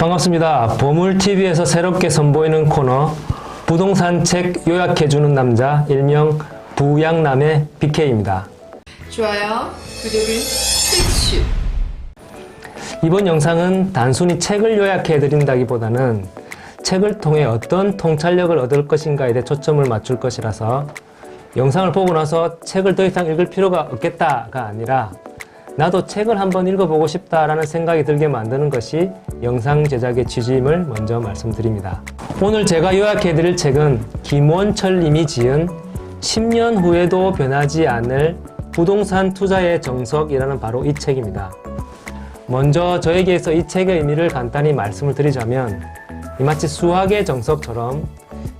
반갑습니다. 보물TV에서 새롭게 선보이는 코너 부동산 책 요약해주는 남자 일명 부양남의 BK입니다. 좋아요, 구독을 필수. 이번 영상은 단순히 책을 요약해드린다기보다는 책을 통해 어떤 통찰력을 얻을 것인가에 대해 초점을 맞출 것이라서 영상을 보고 나서 책을 더 이상 읽을 필요가 없겠다가 아니라 나도 책을 한번 읽어보고 싶다라는 생각이 들게 만드는 것이 영상 제작의 취지임을 먼저 말씀드립니다. 오늘 제가 요약해드릴 책은 김원철 님이 지은 10년 후에도 변하지 않을 부동산 투자의 정석이라는 바로 이 책입니다. 먼저 저에게서 이 책의 의미를 간단히 말씀을 드리자면 마치 수학의 정석처럼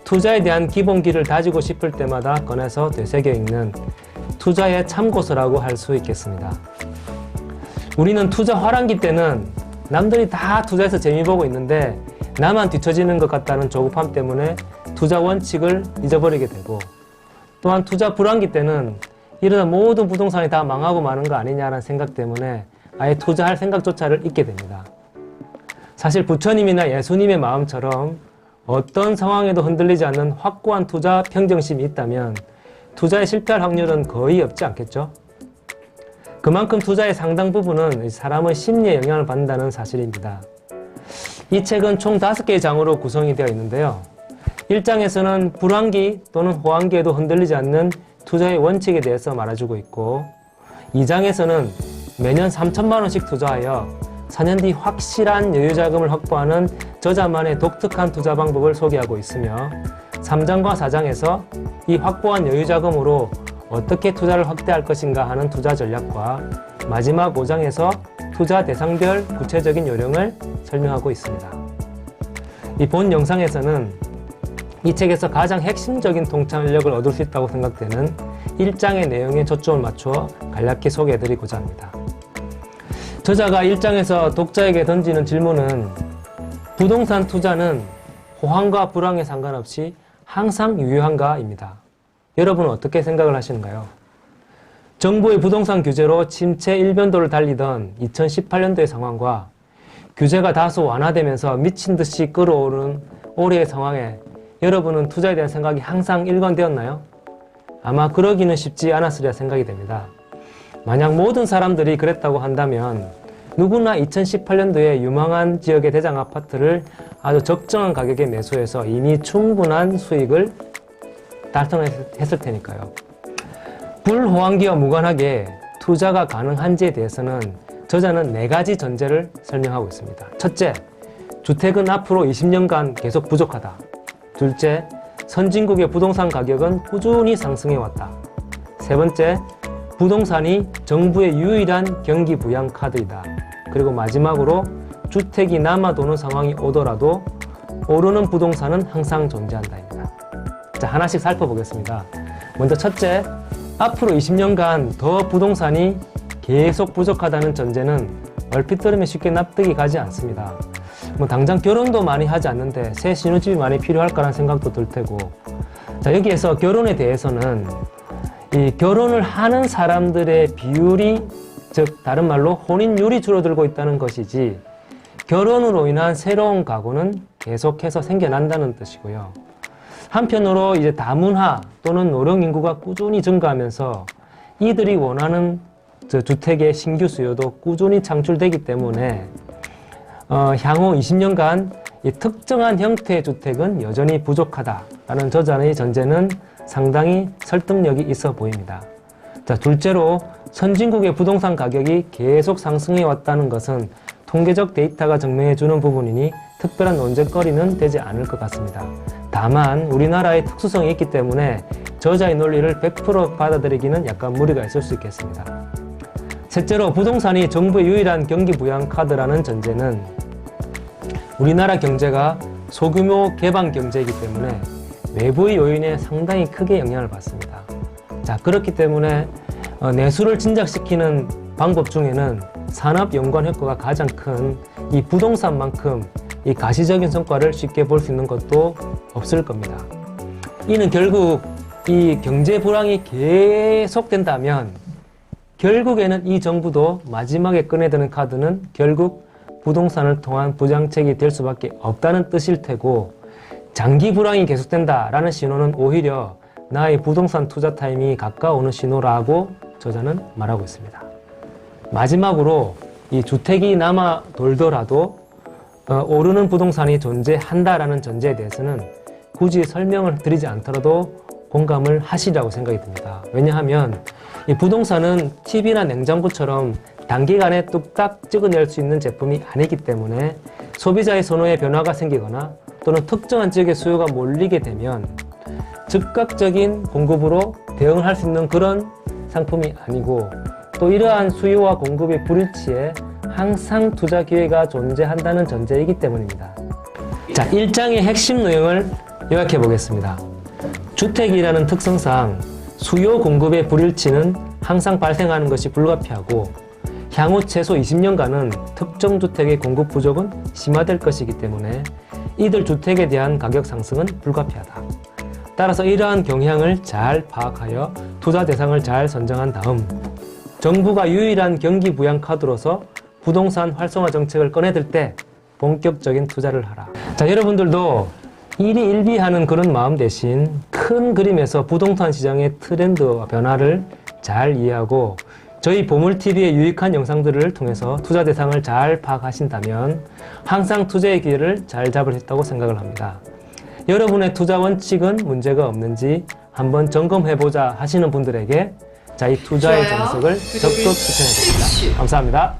투자에 대한 기본기를 다지고 싶을 때마다 꺼내서 되새겨 읽는 투자의 참고서라고 할 수 있겠습니다. 우리는 투자 화랑기 때는 남들이 다 투자해서 재미 보고 있는데 나만 뒤처지는 것 같다는 조급함 때문에 투자 원칙을 잊어버리게 되고, 또한 투자 불황기 때는 이러다 모든 부동산이 다 망하고 마는 거 아니냐라는 생각 때문에 아예 투자할 생각조차를 잊게 됩니다. 사실 부처님이나 예수님의 마음처럼 어떤 상황에도 흔들리지 않는 확고한 투자 평정심이 있다면 투자에 실패할 확률은 거의 없지 않겠죠? 그만큼 투자의 상당 부분은 사람의 심리에 영향을 받는다는 사실입니다. 이 책은 총 5개의 장으로 구성이 되어 있는데요. 1장에서는 불황기 또는 호황기에도 흔들리지 않는 투자의 원칙에 대해서 말해주고 있고, 2장에서는 매년 3천만 원씩 투자하여 4년 뒤 확실한 여유자금을 확보하는 저자만의 독특한 투자 방법을 소개하고 있으며, 3장과 4장에서 이 확보한 여유자금으로 어떻게 투자를 확대할 것인가 하는 투자 전략과 마지막 5장에서 투자 대상별 구체적인 요령을 설명하고 있습니다. 이 본 영상에서는 이 책에서 가장 핵심적인 통찰력을 얻을 수 있다고 생각되는 1장의 내용에 초점을 맞추어 간략히 소개해드리고자 합니다. 저자가 1장에서 독자에게 던지는 질문은 부동산 투자는 호황과 불황에 상관없이 항상 유효한가입니다. 여러분은 어떻게 생각을 하시는가요? 정부의 부동산 규제로 침체 일변도를 달리던 2018년도의 상황과 규제가 다소 완화되면서 미친 듯이 끌어오르는 올해의 상황에 여러분은 투자에 대한 생각이 항상 일관되었나요? 아마 그러기는 쉽지 않았으리라 생각이 됩니다. 만약 모든 사람들이 그랬다고 한다면 누구나 2018년도에 유망한 지역의 대장 아파트를 아주 적정한 가격에 매수해서 이미 충분한 수익을 달성했을 테니까요. 불호황기와 무관하게 투자가 가능한지에 대해서는 저자는 4가지 전제를 설명하고 있습니다. 첫째, 주택은 앞으로 20년간 계속 부족하다. 둘째, 선진국의 부동산 가격은 꾸준히 상승해왔다. 세 번째, 부동산이 정부의 유일한 경기 부양 카드이다. 그리고 마지막으로 주택이 남아도는 상황이 오더라도 오르는 부동산은 항상 존재한다입니다. 자, 하나씩 살펴보겠습니다. 먼저 첫째, 앞으로 20년간 더 부동산이 계속 부족하다는 전제는 얼핏 들으면 쉽게 납득이 가지 않습니다. 당장 결혼도 많이 하지 않는데 새 신혼집이 많이 필요할까라는 생각도 들 테고, 자, 여기에서 결혼에 대해서는 이 결혼을 하는 사람들의 비율이, 즉 다른 말로 혼인율이 줄어들고 있다는 것이지 결혼으로 인한 새로운 가구는 계속해서 생겨난다는 뜻이고요. 한편으로 이제 다문화 또는 노령 인구가 꾸준히 증가하면서 이들이 원하는 주택의 신규 수요도 꾸준히 창출되기 때문에 향후 20년간 이 특정한 형태의 주택은 여전히 부족하다라는 저자의 전제는 상당히 설득력이 있어 보입니다. 자, 둘째로 선진국의 부동산 가격이 계속 상승해 왔다는 것은 통계적 데이터가 증명해 주는 부분이니 특별한 논쟁거리는 되지 않을 것 같습니다. 다만 우리나라의 특수성이 있기 때문에 저자의 논리를 100% 받아들이기는 약간 무리가 있을 수 있겠습니다. 셋째로 부동산이 정부의 유일한 경기 부양 카드라는 전제는 우리나라 경제가 소규모 개방 경제이기 때문에 외부의 요인에 상당히 크게 영향을 받습니다. 자, 그렇기 때문에 내수를 진작시키는 방법 중에는 산업 연관 효과가 가장 큰 이 부동산만큼 이 가시적인 성과를 쉽게 볼 수 있는 것도 없을 겁니다. 이는 결국 이 경제 불황이 계속된다면 결국에는 이 정부도 마지막에 꺼내드는 카드는 결국 부동산을 통한 부정책이 될 수밖에 없다는 뜻일 테고, 장기 불황이 계속된다라는 신호는 오히려 나의 부동산 투자 타임이 가까워오는 신호라고 저자는 말하고 있습니다. 마지막으로 이 주택이 남아 돌더라도 오르는 부동산이 존재한다라는 전제에 대해서는 굳이 설명을 드리지 않더라도 공감을 하시리라고 생각이 듭니다. 왜냐하면 이 부동산은 TV나 냉장고처럼 단기간에 뚝딱 찍어낼 수 있는 제품이 아니기 때문에 소비자의 선호에 변화가 생기거나 또는 특정한 지역의 수요가 몰리게 되면 즉각적인 공급으로 대응을 할 수 있는 그런 상품이 아니고, 또 이러한 수요와 공급의 불일치에 항상 투자 기회가 존재한다는 전제이기 때문입니다. 자, 1장의 핵심 내용을 요약해 보겠습니다. 주택이라는 특성상 수요 공급의 불일치는 항상 발생하는 것이 불가피하고, 향후 최소 20년간은 특정 주택의 공급 부족은 심화될 것이기 때문에 이들 주택에 대한 가격 상승은 불가피하다. 따라서 이러한 경향을 잘 파악하여 투자 대상을 잘 선정한 다음, 정부가 유일한 경기 부양 카드로서 부동산 활성화 정책을 꺼내들 때 본격적인 투자를 하라. 자, 여러분들도 일희일비하는 그런 마음 대신 큰 그림에서 부동산 시장의 트렌드와 변화를 잘 이해하고 저희 보물TV의 유익한 영상들을 통해서 투자 대상을 잘 파악하신다면 항상 투자의 기회를 잘 잡을 수 있다고 생각을 합니다. 여러분의 투자 원칙은 문제가 없는지 한번 점검해보자 하시는 분들에게 자, 이 투자의 좋아요, 정석을 구독을, 적극 추천해드립니다. 필수. 감사합니다.